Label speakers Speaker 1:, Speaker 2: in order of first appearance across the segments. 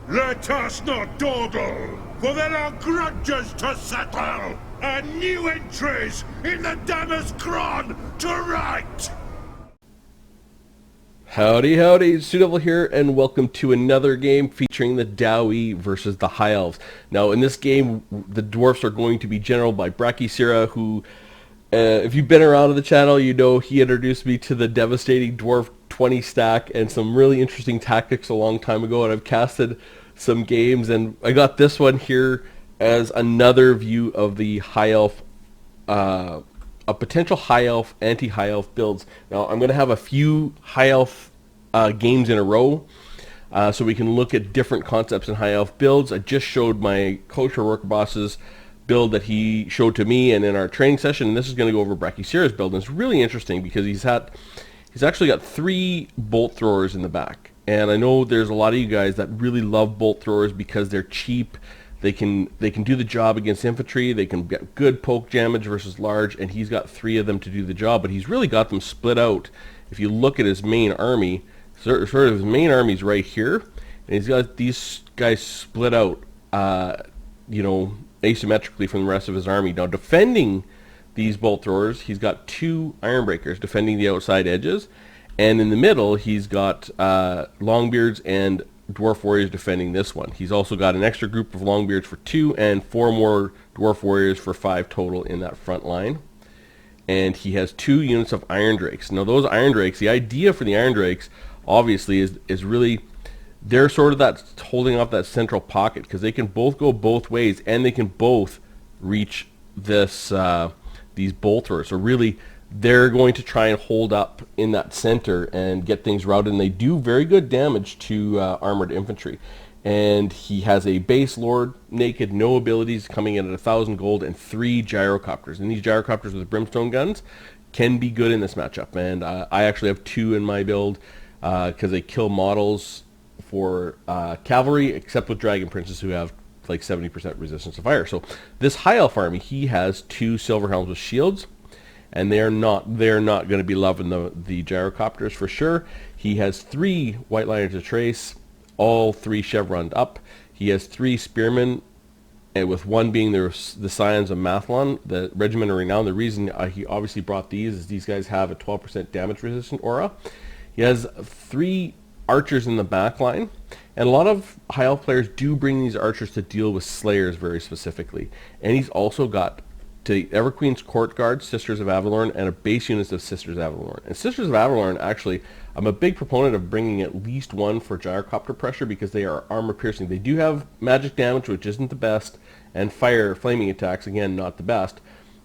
Speaker 1: Let us not dawdle, for there are grudges to settle, and new entries in the Dammer's Cron to right!
Speaker 2: Howdy, howdy, it's Devil here, and welcome to another game featuring the Dowie versus the High Elves. Now, in this game, the Dwarfs are going to be generaled by brachysira, who, if you've been around on the channel, you know he introduced me to the devastating Dwarf 20 stack and some really interesting tactics a long time ago, and I've casted some games, and I got this one here as another view of the High Elf, a potential High Elf, anti-High Elf builds. Now, I'm going to have a few High Elf games in a row, so we can look at different concepts in High Elf builds. I just showed my Kosher Worker Boss's build that he showed to me and in our training session, and this is going to go over brachysira's build, and it's really interesting because he's actually got 3 bolt throwers in the back. And I know there's a lot of you guys that really love bolt throwers because they're cheap. They can do the job against infantry. They can get good poke damage versus large, and he's got 3 of them to do the job. But he's really got them split out. If you look at his main army, sort of his main army's right here, and he's got these guys split out, asymmetrically from the rest of his army. Now, defending these bolt throwers, he's got 2 iron breakers defending the outside edges, and in the middle, he's got Longbeards and Dwarf Warriors defending this one. He's also got an extra group of Longbeards for 2 and 4 more Dwarf Warriors for 5 total in that front line. And he has 2 units of Iron Drakes. Now those Iron Drakes, the idea for the Iron Drakes obviously is really, they're sort of that holding off that central pocket because they can both go both ways and they can both reach this these bolters. So really, they're going to try and hold up in that center and get things routed, and they do very good damage to armored infantry. And he has a base lord, naked, no abilities, coming in at 1,000 gold, and 3 gyrocopters. And these gyrocopters with brimstone guns can be good in this matchup. And I actually have 2 in my build because they kill models for cavalry, except with dragon princes who have like 70% resistance to fire. So this High Elf army, he has 2 silver helms with shields. And they're not going to be loving the gyrocopters for sure. He has 3 white liners of trace, all 3 chevroned up. He has 3 spearmen, and with 1 being the Scions of Mathlon, the Regiment of Renown. The reason he obviously brought these is these guys have a 12% damage resistant aura. He has 3 archers in the back line, and a lot of High Elf players do bring these archers to deal with Slayers very specifically. And he's also got to Everqueen's Court Guard, Sisters of Avalorn, and a base unit of Sisters of Avalorn. And Sisters of Avalorn, actually, I'm a big proponent of bringing at least 1 for gyrocopter pressure because they are armor piercing. They do have magic damage, which isn't the best, and flaming attacks, again, not the best,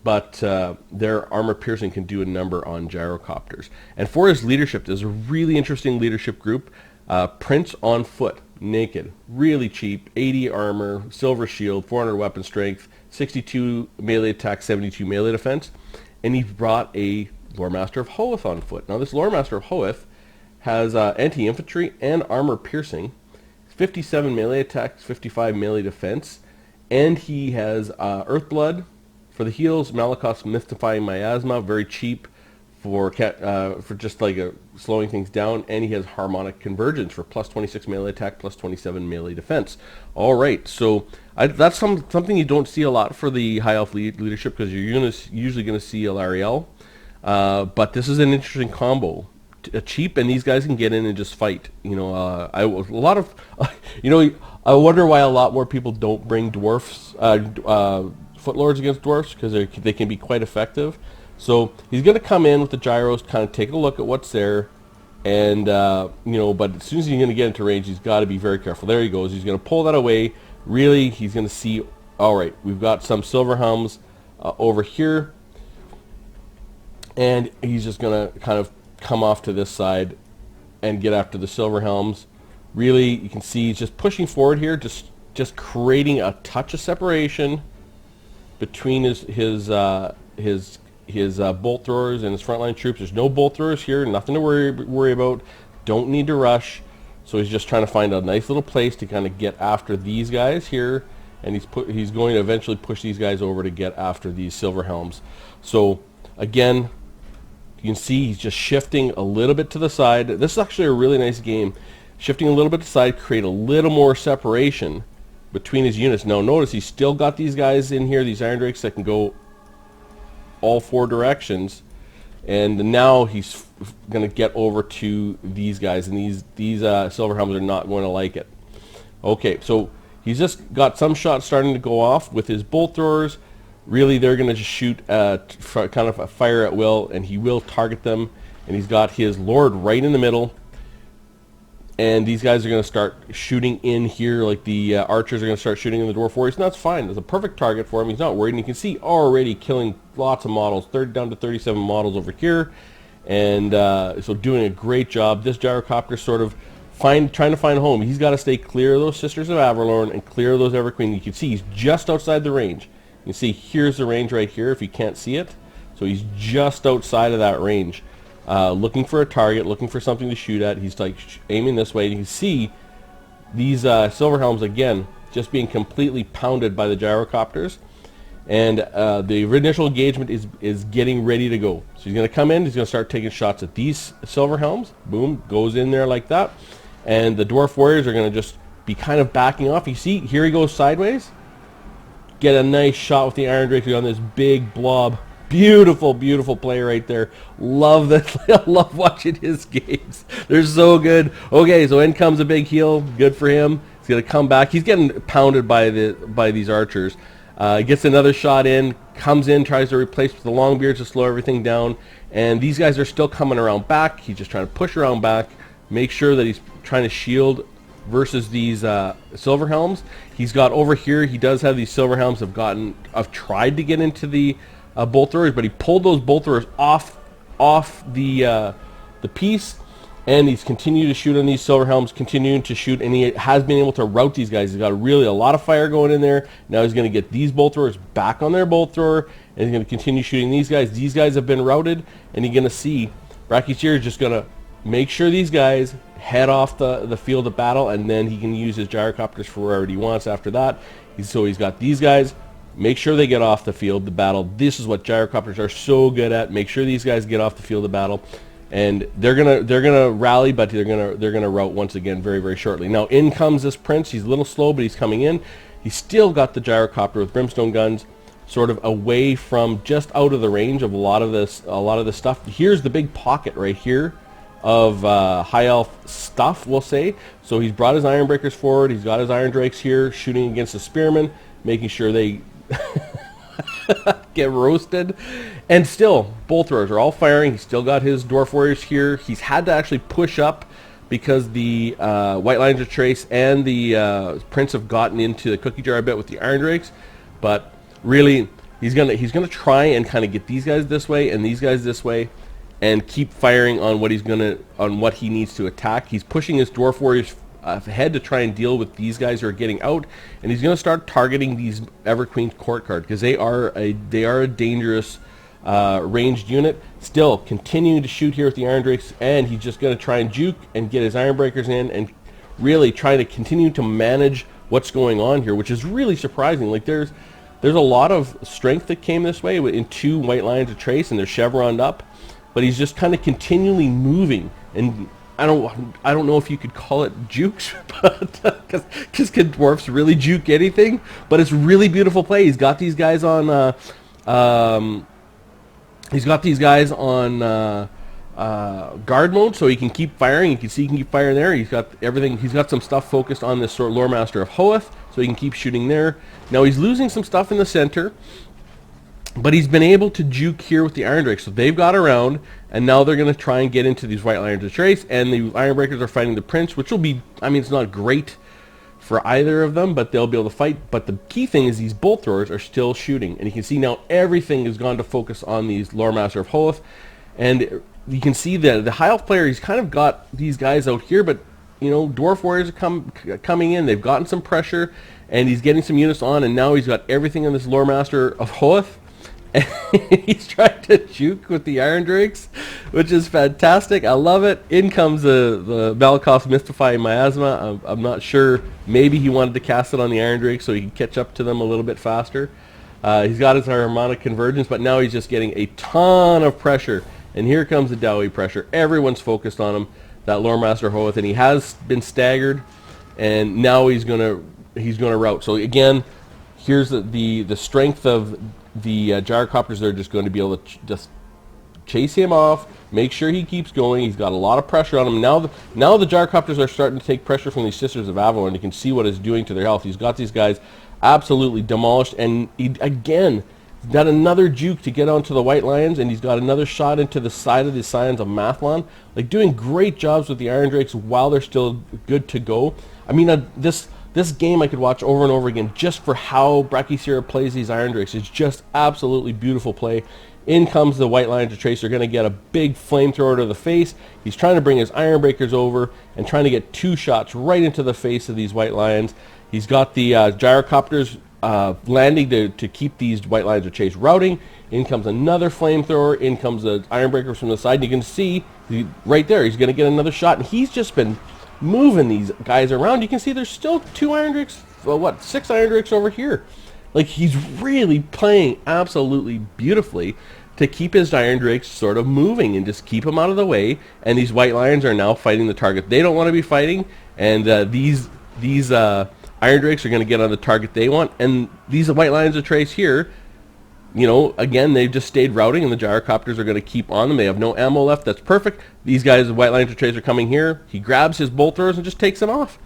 Speaker 2: but their armor piercing can do a number on gyrocopters. And for his leadership, there's a really interesting leadership group. Prince on foot, naked, really cheap, 80 armor, silver shield, 400 weapon strength, 62 melee attack, 72 melee defense, and he brought a Lore Master of Hoeth on foot. Now this Lore Master of Hoeth has anti-infantry and armor piercing, 57 melee attack, 55 melee defense, and he has Earthblood for the heals, Malakoth's Mystifying Miasma, very cheap for just like slowing things down, and he has Harmonic Convergence for plus 26 melee attack, plus 27 melee defense. All right, so that's something you don't see a lot for the High Elf leadership because you're usually going to see Alariel, but this is an interesting combo. Cheap, and these guys can get in and just fight. I wonder why a lot more people don't bring dwarfs, footlords against dwarfs because they can be quite effective. So he's going to come in with the gyros, kind of take a look at what's there, and but as soon as he's going to get into range, he's got to be very careful. There he goes. He's going to pull that away. Really, he's going to see, all right, we've got some silver helms over here, and he's just going to kind of come off to this side and get after the silver helms. Really, you can see he's just pushing forward here, just creating a touch of separation between his bolt throwers and his frontline troops. There's no bolt throwers here, nothing to worry about. Don't need to rush. So he's just trying to find a nice little place to kind of get after these guys here, and he's going to eventually push these guys over to get after these silver helms. So again, you can see he's just shifting a little bit to the side. This is actually a really nice game. shifting a little bit to the side, create a little more separation between his units. Now notice he's still got these guys in here, these Iron Drakes that can go all 4 directions, and now he's going to get over to these guys, and these Silver Helms are not going to like it. Okay, so he's just got some shots starting to go off with his bolt throwers. Really, they're going to just shoot kind of a fire at will, and he will target them. And he's got his Lord right in the middle. And these guys are going to start shooting in here, like the archers are going to start shooting in the Dwarf Warriors. And that's fine. It's a perfect target for him. He's not worried. And you can see already killing lots of models, down to 37 models over here. And so doing a great job. This gyrocopter sort of trying to find home. He's got to stay clear of those Sisters of Avalorn and clear of those Everqueen. You can see he's just outside the range. You can see here's the range right here if you can't see it. So he's just outside of that range. Looking for a target, looking for something to shoot at. He's like aiming this way. And you can see these Silver Helms again just being completely pounded by the gyrocopters. And the initial engagement is getting ready to go. So he's going to come in. He's going to start taking shots at these Silver Helms. Boom, goes in there like that. And the Dwarf Warriors are going to just be kind of backing off. You see, here he goes sideways. Get a nice shot with the Iron Drake on this big blob. Beautiful, beautiful play right there. Love that. I love watching his games. They're so good. Okay, so in comes a big heal. Good for him. He's going to come back. He's getting pounded by these archers. Gets another shot in. Comes in, tries to replace with the Longbeards to slow everything down. And these guys are still coming around back. He's just trying to push around back. Make sure that he's trying to shield versus these Silver Helms. He's got over here. He does have these Silver Helms have tried to get into the bolt throwers, but he pulled those bolt throwers off the piece, and he's continued to shoot on these Silver Helms, continuing to shoot, and he has been able to rout these guys. He's got really a lot of fire going in there. Now he's going to get these bolt throwers back on their bolt thrower, and he's going to continue shooting these guys. These guys have been routed, and you're going to see brachysira is just going to make sure these guys head off the field of battle, and then he can use his gyrocopters for wherever he wants after that. So he's got these guys. Make sure they get off the field of battle. This is what gyrocopters are so good at. Make sure these guys get off the field of battle, and they're gonna rally, but they're gonna rout once again very, very shortly. Now in comes this prince. He's a little slow, but he's coming in. He's still got the gyrocopter with brimstone guns, sort of away from just out of the range of a lot of this stuff. Here's the big pocket right here of High Elf stuff, we'll say. So he's brought his Iron Breakers forward. He's got his Iron Drakes here shooting against the Spearmen, making sure they get roasted. And still, bolt throwers are all firing. He's still got his Dwarf Warriors here. He's had to actually push up because the White Lions of Trace and the Prince have gotten into the cookie jar a bit with the Iron Drakes. But really, he's gonna try and kind of get these guys this way and these guys this way, and keep firing on what he needs to attack. He's pushing his Dwarf Warriors ahead to try and deal with these guys who are getting out, and he's going to start targeting these Everqueen Court Guard because they are a dangerous ranged unit. Still continuing to shoot here with the Iron Drakes, and he's just going to try and juke and get his Iron Breakers in, and really trying to continue to manage what's going on here, which is really surprising. Like there's a lot of strength that came this way in 2 White Lions of Trace, and they're chevroned up, but he's just kind of continually moving. And I don't know if you could call it jukes, but because can dwarfs really juke anything? But it's really beautiful play. He's got these guys on guard mode, so he can keep firing. You can see he can keep firing there. He's got everything. He's got some stuff focused on this sort of Lore Master of Hoeth, so he can keep shooting there. Now he's losing some stuff in the center, but he's been able to juke here with the Iron Drakes. So they've got around, and now they're going to try and get into these White Lions of Trace, and the Iron Breakers are fighting the Prince, which will be, I mean, it's not great for either of them, but they'll be able to fight. But the key thing is these bolt throwers are still shooting, and you can see now everything has gone to focus on these Lore Master of Hoeth, and you can see the High Elf player, he's kind of got these guys out here, but you know, Dwarf Warriors are coming in. They've gotten some pressure, and he's getting some units on, and now he's got everything on this Lore Master of Hoeth. And he's trying to juke with the Iron Drakes, which is fantastic. I love it. In comes the Malakoff's Mystifying Miasma. I'm not sure. Maybe he wanted to cast it on the Iron Drakes so he could catch up to them a little bit faster. He's got his Harmonic Convergence, but now he's just getting a ton of pressure. And here comes the Dowie pressure. Everyone's focused on him. that Lore Master Hoeth, and he has been staggered, and now he's gonna route. So again, here's the strength of the gyrocopters. They're just going to be able to just chase him off, make sure he keeps going. He's got a lot of pressure on him. Now the gyrocopters are starting to take pressure from these Sisters of Avalon. You can see what it's doing to their health. He's got these guys absolutely demolished, and he, again, got another juke to get onto the White Lions, and he's got another shot into the side of the Scions of Mathlon. Like, doing great jobs with the Iron Drakes while they're still good to go. I mean, this game I could watch over and over again just for how brachysira plays these Iron Drakes. It's just absolutely beautiful play. In comes the White Lion to Trace. They're going to get a big flamethrower to the face. He's trying to bring his Iron Breakers over and trying to get 2 shots right into the face of these White Lions. He's got the gyrocopters landing to keep these White Lions of Chase routing. In comes another flamethrower. In comes the Iron Breakers from the side. And you can see right there, he's going to get another shot. And he's just been moving these guys around. You can see there's still 2 Iron Drakes, 6 Iron Drakes over here. Like, he's really playing absolutely beautifully to keep his Iron Drakes sort of moving and just keep them out of the way. And these White Lions are now fighting the target they don't want to be fighting. And these Iron Drakes are going to get on the target they want. And these White Lions of Trace here, you know, again, they've just stayed routing, and the gyrocopters are going to keep on them. They have no ammo left. That's perfect. These guys, the White Lions of Trace, are coming here. He grabs his bolt throwers and just takes them off.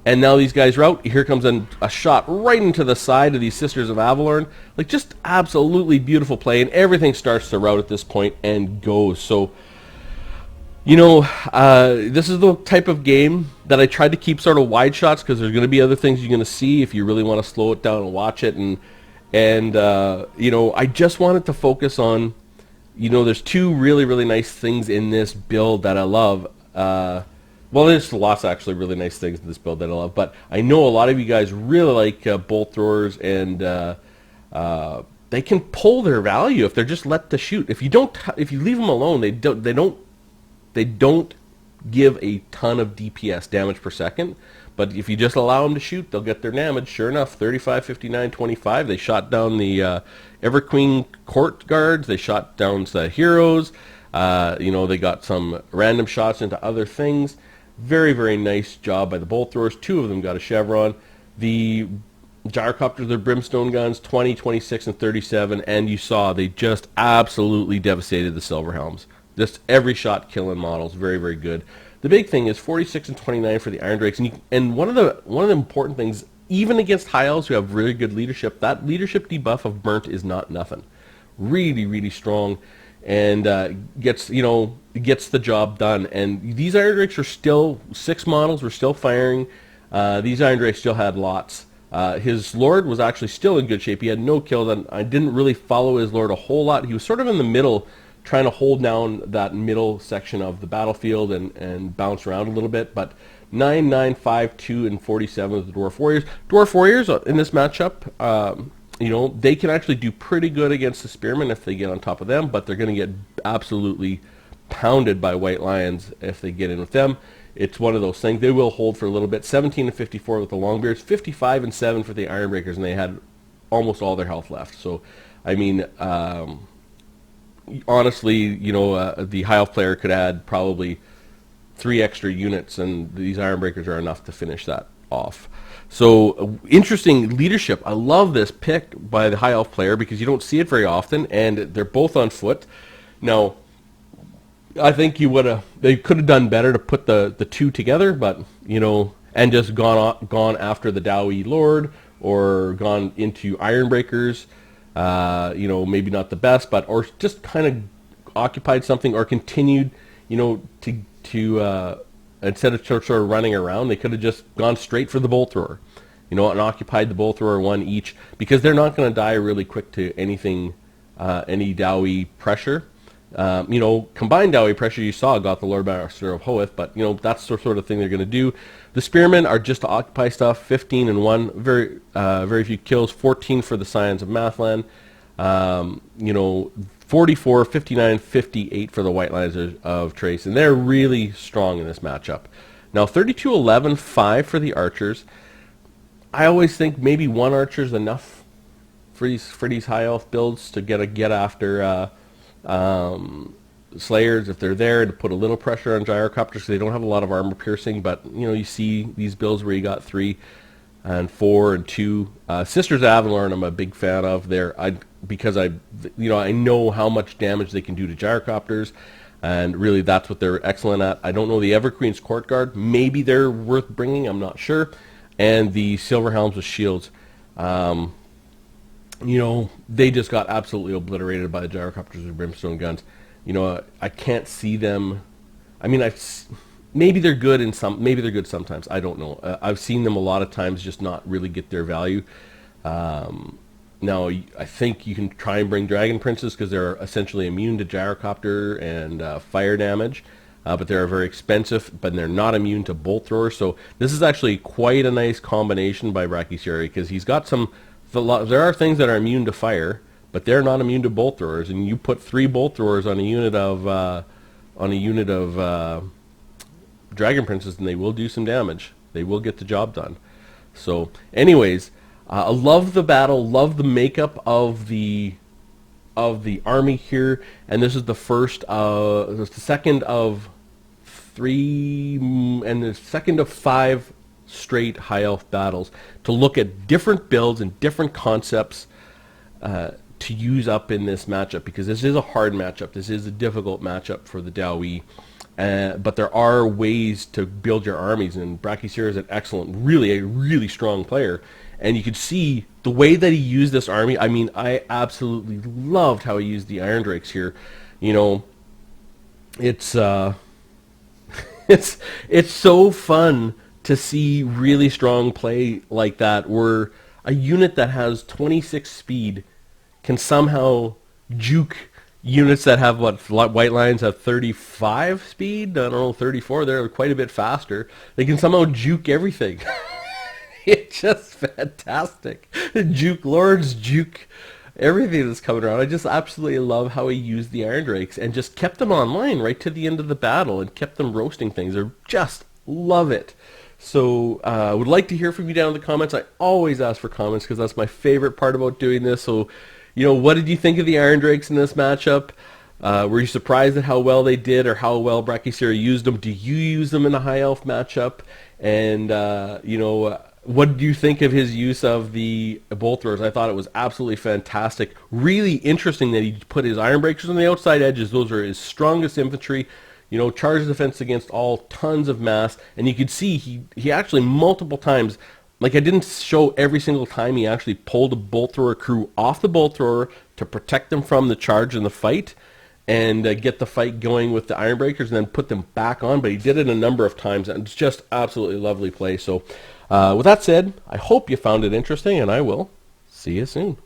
Speaker 2: And now these guys route. Here comes a shot right into the side of these Sisters of Avalon. Like, just absolutely beautiful play, and everything starts to route at this point and goes. So, you know, this is the type of game that I tried to keep sort of wide shots, because there's going to be other things you're going to see if you really want to slow it down and watch it. And you know, I just wanted to focus on, you know, there's 2 really, really nice things in this build that I love. Well, there's lots of actually really nice things in this build that I love, but I know a lot of you guys really like bolt throwers, and they can pull their value if they're just let to shoot. If you leave them alone, they don't give a ton of DPS, damage per second. But if you just allow them to shoot, they'll get their damage. Sure enough, 35, 59, 25. They shot down the Everqueen Court Guards. They shot down the heroes. You know, they got some random shots into other things. Very, very nice job by the bolt throwers. 2 of them got a chevron. The gyrocopters, their brimstone guns, 20, 26, and 37. And you saw they just absolutely devastated the Silver Helms. Just every shot killing models. Very, very good. The big thing is 46 and 29 for the Iron Drakes. And one of the important things, even against High Elves who have really good leadership, that leadership debuff of Burnt is not nothing. Really, really strong. And gets the job done. And these Iron Drakes are still 6 models. Were still firing. These Iron Drakes still had lots. His Lord was actually still in good shape. He had no kills, and I didn't really follow his Lord a whole lot. He was sort of in the middle, trying to hold down that middle section of the battlefield and bounce around a little bit. But 9, 9, 5, 2, and 47 of the Dwarf Warriors. Dwarf Warriors in this matchup, you know, they can actually do pretty good against the Spearmen if they get on top of them, but they're going to get absolutely pounded by White Lions if they get in with them. It's one of those things. They will hold for a little bit. 17 and 54 with the Longbeards, 55 and 7 for the Ironbreakers, and they had almost all their health left. So, I mean, honestly, you know, the High Elf player could add probably 3 extra units, and these Ironbreakers are enough to finish that off. So, interesting leadership. I love this pick by the High Elf player because you don't see it very often, and they're both on foot. Now, I think they could have done better to put the 2 together, but, you know, and just gone after the Dowie Lord or gone into Ironbreakers. You know, maybe not the best, but or just kind of occupied something or continued, you know, to instead of sort of running around, they could have just gone straight for the bolt thrower, you know, and occupied the bolt thrower 1 each, because they're not going to die really quick to anything, any Dowie pressure. You know, combined Dowie pressure you saw got the Lord Master of Hoeth, but, you know, that's the sort of thing they're going to do. The Spearmen are just to occupy stuff, 15 and 1, very few kills, 14 for the Scions of Mathlan, you know, 44, 59, 58 for the White Lions of Trace, and they're really strong in this matchup. Now, 32, 11, 5 for the Archers. I always think maybe 1 Archer is enough for these High Elf builds to get after Slayers, if they're there, to put a little pressure on gyrocopters, because they don't have a lot of armor piercing, but you see these builds where you got 3 and 4 and 2. Sisters of Avalorn I'm a big fan of there, because I know how much damage they can do to gyrocopters, and really that's what they're excellent at. I don't know the Everqueen's Court Guard, maybe they're worth bringing, I'm not sure, and the Silver Helms with shields. They just got absolutely obliterated by the gyrocopters with brimstone guns. I can't see them. I mean, maybe they're good maybe they're good sometimes. I don't know. I've seen them a lot of times just not really get their value. Now, I think you can try and bring Dragon Princes because they're essentially immune to gyrocopter and fire damage, but they're very expensive, but they're not immune to bolt throwers. So this is actually quite a nice combination by brachysira, because he's got there are things that are immune to fire, but they're not immune to bolt throwers. And you put 3 bolt throwers on a unit of Dragon Princes, and they will do some damage. They will get the job done. So, anyways, I love the battle, love the makeup of the army here, and this is the second of 3 and the second of 5 straight High Elf battles to look at different builds and different concepts to use up in this matchup, because this is a hard matchup. This is a difficult matchup for the Dawi. But there are ways to build your armies, and brachysira is a really strong player. And you could see the way that he used this army. I mean, I absolutely loved how he used the Iron Drakes here. It's it's so fun to see really strong play like that, where a unit that has 26 speed can somehow juke units that have White Lions have 35 speed. I don't know, 34. They're quite a bit faster. They can somehow juke everything. It's just fantastic. Juke lords, juke everything that's coming around. I just absolutely love how he used the Iron Drakes and just kept them online right to the end of the battle and kept them roasting things. I just love it. So I would like to hear from you down in the comments. I always ask for comments because that's my favorite part about doing this. So, what did you think of the Iron Drakes in this matchup? Were you surprised at how well they did, or how well brachysira used them? Do you use them in a High Elf matchup? And, what did you think of his use of the bolt throwers? I thought it was absolutely fantastic. Really interesting that he put his Iron Breakers on the outside edges. Those are his strongest infantry. Charge defense against all, tons of mass. And you could see he actually multiple times, like I didn't show every single time he actually pulled a bolt thrower crew off the bolt thrower to protect them from the charge and the fight, and get the fight going with the Iron Breakers, and then put them back on. But he did it a number of times, and it's just absolutely lovely play. So with that said, I hope you found it interesting, and I will see you soon.